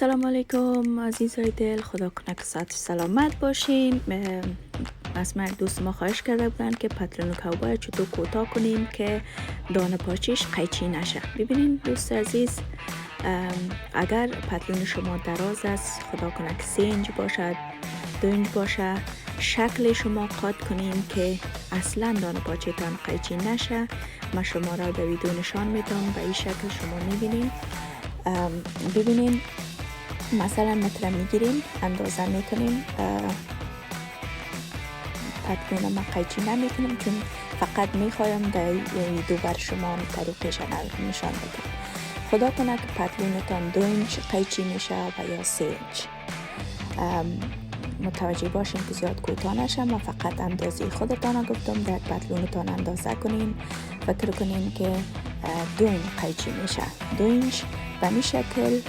السلام علیکم عزیزای دل، خدا کنه که صحت سلامت باشین. از من دوست ما خواهش کرده بودن که پتلون کوبای چطور کوتاه کنیم که دانه پاچیش قیچی نشه. ببینین دوست عزیز، اگر پتلون شما دراز است، خدا کنه که 3 اینچ باشد، 2 اینچ باشه، شکل شما قاط کنین که اصلا دانه پاچیتان قیچی نشه. من شما را در ویدیو نشان میدم، به این شکل شما میبینین. ببینین مثلا متر میگیریم، اندازه میکنیم. پتلون ما قیچی نمیکنیم چون فقط میخوایم در ویدیو بر شما طریقش نشان بدم. خدا کنه که پتلونتان 2 اینچ قیچی میشه و یا 3 اینچ. متوجه باشین که زیاد کوتاه نشه. ما فقط اندازه خودتان گفتم، در پتلونتان اندازه کنین، فکر کنین که 2 اینچ قیچی میشه. 2 اینچ به این شکل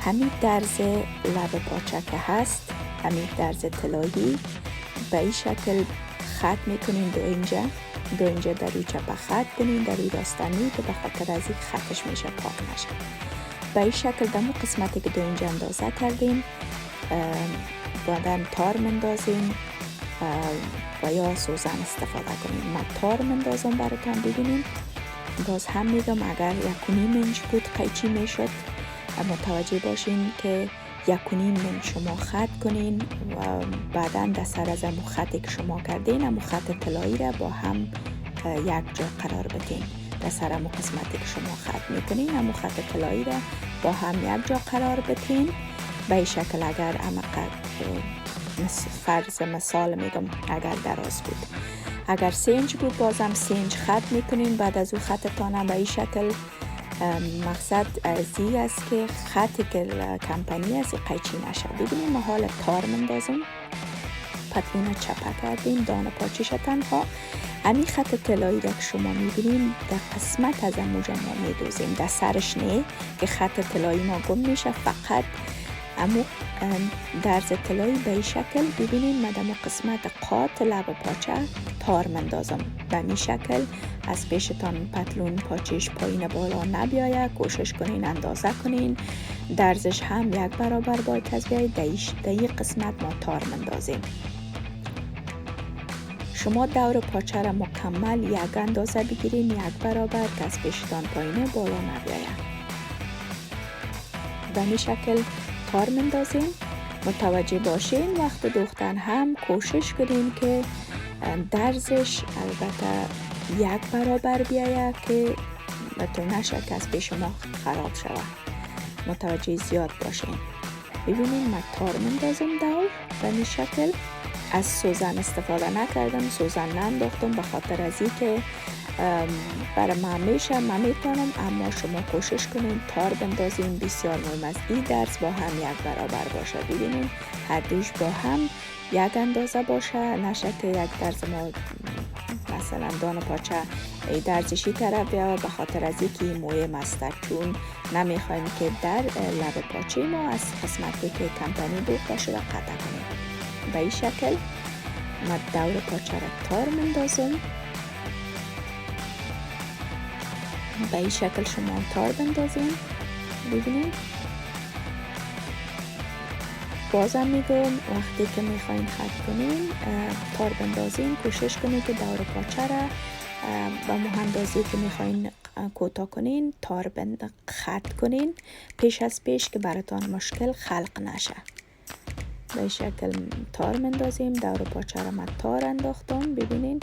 همین درز لب پاچه که هست، همین درز طلایی، به این شکل خط میکنین. 2 اینچ در روی چپ خط کنین، در روی راستنی، که به خاطر از این خطش میشه پاک نشه. به این شکل دمو قسمتی که 2 اینچ اندازه کردیم بعدن تار مندازیم و یا سوزن استفاده کنیم. من تار مندازم براتون. ببینیم باز هم میگم اگر 1.5 اینچ بود قیچی میشد. متوجه باشین که 1.5 اینچ شما خط کنین و بعدا در سر از امو خطی که شما کردین، امو خط طلایی را با هم یک جا قرار بدین. در سر امو قسمتی که شما خط میکنین، امو خط طلایی را با هم یک جا قرار بدین. به این شکل اگر فرض مثال میگم اگر دراز بود، اگر 3 اینچ بود بازم 3 اینچ خط میکنین. بعد از اون خطتان به این شکل، مقصد از این است که خطی که کمپانی است قیچی نشه. ببینیم ما حال تار مندازم، پتلون چپه کردیم، دانه پاچیش تنها همین خط طلایی را که شما میبینیم در قسمت از موج ما میدوزیم، در سرش نه که خط طلایی ما گم میشه، فقط امو درز طلایی به این شکل. ببینین من در قسمت قاط لب پاچه تار مندازم. به این شکل از پیشتان پتلون پاچیش پایین بالا نبیاید، کوشش کنین اندازه کنین. درزش هم 1 برابر باید از بیاید. در این قسمت ما تار مندازیم. شما دور پاچه را مکمل 1 اندازه بگیرین، 1 برابر، که از پیشتان پایین بالا نبیاید. به این شکل تار مندازیم. متوجه باشین وقت دوختن هم کوشش کنین که درزش البته 1 برابر بیاید که بطور نشه که از پیش ما خراب شود. متوجه زیاد باشین. ببینین من تار مندازم دور به این شکل. از سوزن استفاده نکردم، سوزن ننداختم به خاطر از این که برای من میشه، من میتونم، اما شما کوشش کنین تار بندازین. بسیار مهم است این درز با هم 1 برابر باشه. ببینین هر دوش با هم 1 اندازه باشه، نشه که یک درز ما مثلا دانه پاچه درزشی طرف بیاید. به خاطر از اینکه مهم است، چون نمیخوایم که در لب پاچه ما از قسمتی که کمپانی دوخته شده قطع کنیم. به این شکل من دور پاچه را تار مندازم. به این شکل شما تار بندازین. ببینید بازم میگم وقتی که میخواین خط کنین تار بندازین، کوشش کنین که دور پاچه را با مهندازی که میخواین کوتاه کنین تار خط کنین پیش از پیش که براتان مشکل خلق نشه. به این شکل تار مندازیم. دور پاچه را من تار انداختم. ببینین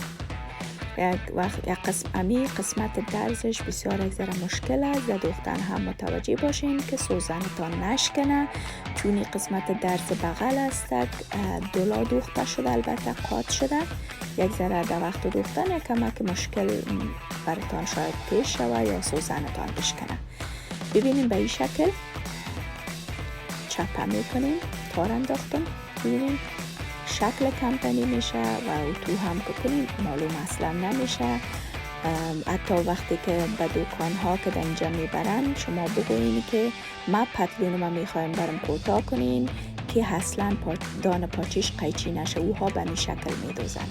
قسمت درزش بسیار یک ذره مشکل است. در دوختن هم متوجه باشین که سوزنتان نشکنه، چون این قسمت درز بغل است دولا دوخته شده، البته قاط شده. یک ذره در وقت دوختن کمک مشکل براتان شاید پیش شود یا سوزنتان بشکنه. ببینین به این شکل چپه میکنیم، تار انداختم. ببینین شکل کمپانی میشه و تو هم که کنید معلوم اصلا نمیشه. حتی وقتی که به دکان ها که در اینجا میبرن شما بگوین که ما پتلون ما میخوایم برام کوتاه کنین که اصلا دانه پاچیش قیچی نشه، اوها به این شکل میدوزن.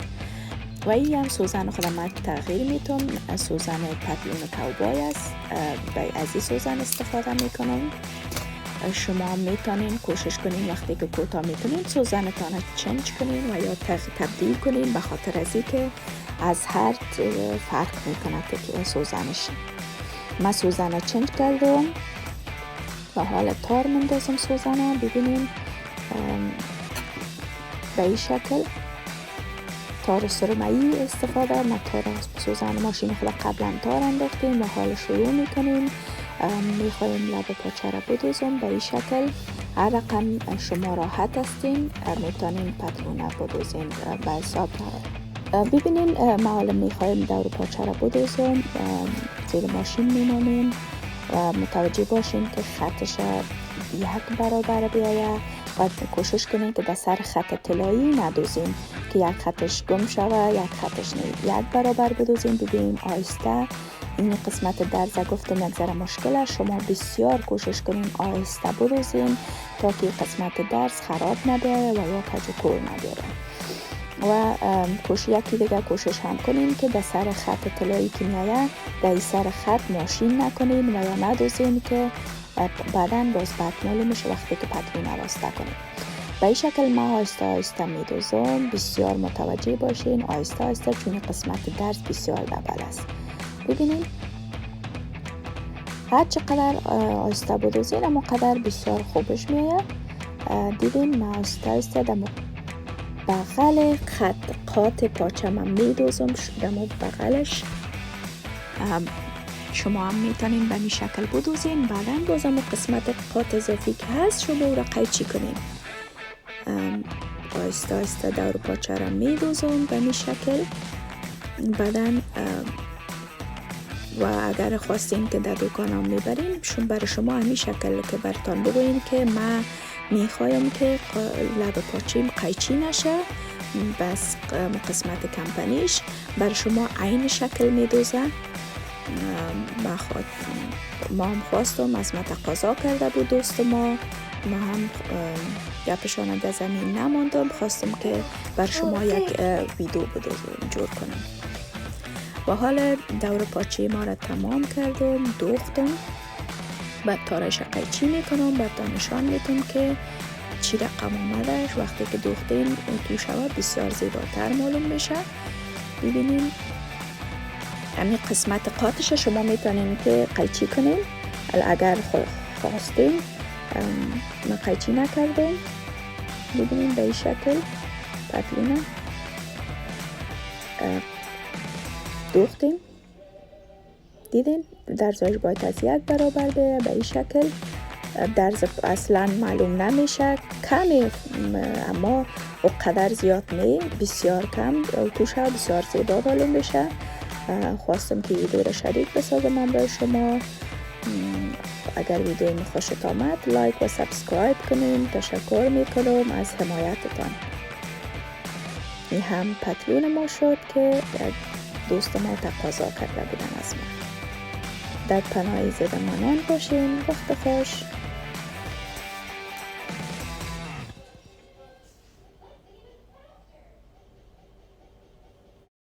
و این هم سوزن خودم من تغییر میتونم. سوزن پتلون کوبای است، از این سوزن استفاده میکنم. شما هم میتونین کوشش کنین وقتی که کوتاه میتونین سوزنتان چنج کنین و یا تبدیل کنین، به خاطر از که از هر فرق میکنه که سوزنش. من سوزن چنج کردم و حالا تار مندازم سوزنه. ببینین به این شکل تار سرمایی استفاده. ما تار سوزن ماشین خود قبلا تار انداختیم و حالا شروع میکنیم. میخوایم لب پاچه را بدوزم به این شکل. هر رقم شما راحت هستین میتونین پتلونه بدوزین به حساب. ببینین ما حالا میخوایم دور پاچه را بدوزم. زیر ماشین میمانیم و متوجه باشین که خطش یک برابر بیایه و کوشش کنین که در سر خط طلایی ندوزین که یک خطش گم شوه یک خطش یک برابر بدوزین. ببینین آهسته این قسمت درز گفتم یک ذره مشکله. شما بسیار کوشش کنین آهسته بدوزین تا که قسمت درز خراب نبیاره و یا کج و کور نبیاره. و یکی دیگه کوشش هم کنین که در سر خط طلایی که میایه در سر خط ماشین نکنین و یا ندوزین که بعداً باز بدمالی میشه وقتی که پتلون راسته کنین. به این شکل ما آهسته آهسته میدوزم. بسیار متوجه باشین آهسته آهسته چون قسمت درز بسیار دبل است. ببینین هر چقدر آهسته بدوزین اما قدر بسیار خوبش میایه. دیدین ما آهسته آهسته در بغل خط قاط پاچه من میدوزم. در بغلش شما هم میتونین به این شکل بدوزین. بعدا بازم قسمت قاط اضافی که هست شما او را قیچی کنین. آهسته آهسته دور پاچه را میدوزم به این شکل. بعدا و اگر خواستین که در دکان هم میبرین برای شما همین شکل که برتان بگوین که من میخوایم که لب پاچیم قیچی نشه بس قسمت کمپنیش برای شما عین شکل میدوزه. ما هم خواستم از ما تقاضا کرده بود دوست ما هم گپشان در زمین نماندم. خواستم که بر شما یک ویدیو بدوزم جور کنم. و حالا دور پاچه ما را تمام کردم دوختم. بعد تارش قیچی میکنم. بعد نشان میدم که چی رقم آمدش. وقتی که دوختین تو شوه بسیار زیباتر معلوم میشه. ببینین همین قسمت قاطش شما میتونین که قیچی کنین اگر خواستین. من قیچی نکردم. ببینین به این شکل پتلونه دوختیم. دیدین درزش باید از یک برابر به این شکل. درز اصلا معلوم نمیشه کمی اما اقدر زیاد نه بسیار کم توشه بسیار زیبا معلوم بشه. خواستم که ویدیو را شریک بسازم من برای شما. اگر ویدیو می خوشت آمد لایک و سابسکرایب کنین. تشکر میکنم از حمایتتان. این هم پتلون ما شد که دوست ما تقاضا کرده بودن از ما. در پناه زدمانان باشین. وقت خوش.